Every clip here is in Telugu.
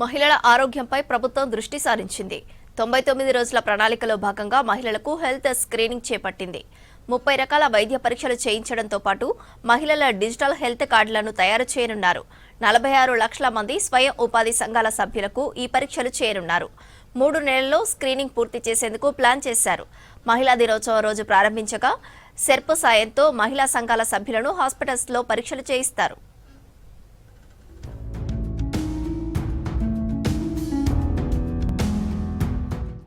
మహిళల ఆరోగ్యంపై ప్రభుత్వం దృష్టి సారించింది. 99 రోజుల ప్రణాళికలో భాగంగా మహిళలకు హెల్త్ స్క్రీనింగ్ చేపట్టింది. 30 రకాల వైద్య పరీక్షలు చేయించడంతో పాటు మహిళల డిజిటల్ హెల్త్ కార్డులను తయారు చేయనున్నారు. 46 లక్షల మంది స్వయం ఉపాధి సంఘాల సభ్యులకు ఈ పరీక్షలు చేయనున్నారు. 3 నెలల్లో స్క్రీనింగ్ పూర్తి చేసేందుకు ప్లాన్ చేశారు. మహిళా దినోత్సవం రోజు ప్రారంభించగా సెర్ప్ సాయంతో మహిళా సంఘాల సభ్యులను హాస్పిటల్స్లో పరీక్షలు చేయిస్తారు.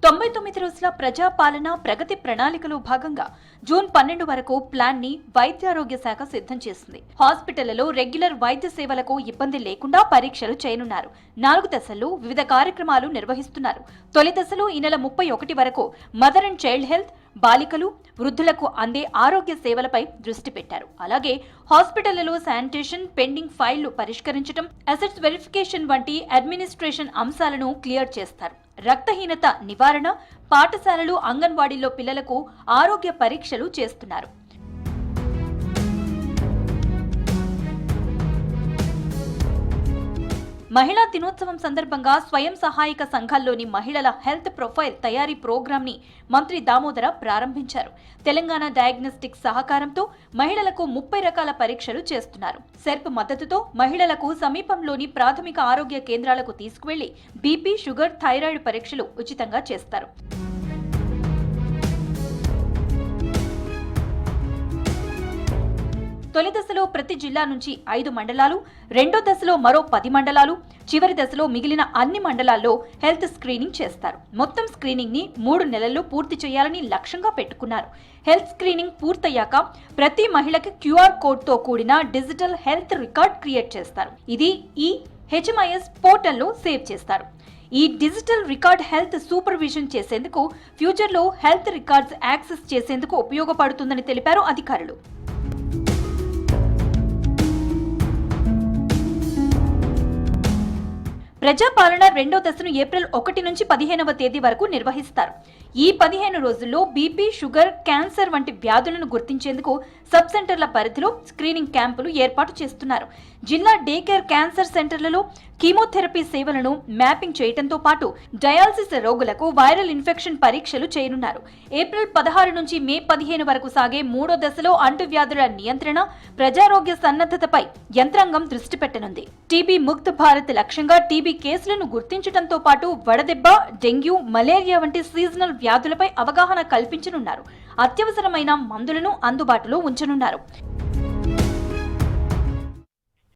99 రోజుల ప్రజాపాలన ప్రగతి ప్రణాళికలో భాగంగా జూన్ 12 వరకు ప్లాన్ ని వైద్యారోగ్య శాఖ సిద్ధం చేసింది. హాస్పిటళ్లలో రెగ్యులర్ వైద్య సేవలకు ఇబ్బంది లేకుండా పరీక్షలు చేయనున్నారు. 4 దశల్లో వివిధ కార్యక్రమాలు నిర్వహిస్తున్నారు. తొలి దశలో ఈ నెల 31 వరకు మదర్ అండ్ చైల్డ్ హెల్త్, బాలికలు, వృద్ధులకు అందే ఆరోగ్య సేవలపై దృష్టి పెట్టారు. అలాగే హాస్పిటళ్లలో శానిటేషన్, పెండింగ్ ఫైళ్లు పరిష్కరించడం, అసెట్స్ వెరిఫికేషన్ వంటి అడ్మినిస్ట్రేషన్ అంశాలను క్లియర్ చేస్తారు. రక్తహీనత నివారణ, పాఠశాలలు, అంగన్వాడీల్లో పిల్లలకు ఆరోగ్య పరీక్షలు చేస్తున్నారు. మహిళా దినోత్సవం సందర్భంగా స్వయం సహాయక సంఘాల్లోని మహిళల హెల్త్ ప్రొఫైల్ తయారీ ప్రోగ్రామ్ ని మంత్రి దామోదర ప్రారంభించారు. తెలంగాణ డయాగ్నోస్టిక్స్ సహకారంతో మహిళలకు 30 రకాల పరీక్షలు చేస్తున్నారు. సెర్ప్ మద్దతుతో మహిళలకు సమీపంలోని ప్రాథమిక ఆరోగ్య కేంద్రాలకు తీసుకువెళ్లి బీపీ, షుగర్, థైరాయిడ్ పరీక్షలు ఉచితంగా చేస్తారు. తొలి దశలో ప్రతి జిల్లా నుంచి 5 మండలాలు, రెండో దశలో మరో 10 మండలాలు, చివరి దశలో మిగిలిన అన్ని మండలాల్లో హెల్త్ స్క్రీనింగ్ చేస్తారు. మొత్తం స్క్రీనింగ్ ని 3 నెలల్లో పూర్తి చేయాలని లక్ష్యంగా పెట్టుకున్నారు. హెల్త్ స్క్రీనింగ్ పూర్తయ్యాక ప్రతి మహిళకి QR కోడ్తో కూడిన డిజిటల్ హెల్త్ రికార్డ్ క్రియేట్ చేస్తారు. ఇది ఈ HMIS పోర్టల్లో సేవ్ చేస్తారు. ఈ డిజిటల్ రికార్డ్ హెల్త్ సూపర్విజన్ చేసేందుకు, ఫ్యూచర్లో హెల్త్ రికార్డ్స్ యాక్సెస్ చేసేందుకు ఉపయోగపడుతుందని తెలిపారు అధికారులు. ప్రజాపాలన రెండో దశను ఏప్రిల్ 1 నుంచి 15వ తేదీ వరకు నిర్వహిస్తారు. ఈ 15 రోజుల్లో బీపీ, షుగర్, క్యాన్సర్ వంటి వ్యాధులను గుర్తించేందుకు సబ్ సెంటర్ల పరిధిలో స్క్రీనింగ్ క్యాంపులు ఏర్పాటు చేస్తున్నారు. జిల్లా డే కేర్ క్యాన్సర్ సెంటర్లలో కీమోథెరపీ సేవలను మ్యాపింగ్ చేయడంతో పాటు డయాలసిస్ రోగులకు వైరల్ ఇన్ఫెక్షన్ పరీక్షలు చేయనున్నారు. ఏప్రిల్ 16 నుంచి మే 15 వరకు సాగే 3వ దశలో అంటువ్యాధుల నియంత్రణ, ప్రజారోగ్య సన్నద్ధతపై యంత్రాంగం దృష్టి పెట్టనుంది. టీబీ ముక్త్ భారత్ లక్ష్యంగా టీబీ కేసులను గుర్తించడంతో పాటు వడదెబ్బ, డెంగ్యూ, మలేరియా వంటి సీజనల్ వ్యాధులపై అవగాహన కల్పించనున్నారు. అత్యవసరమైన మందులను అందుబాటులో ఉంచనున్నారు.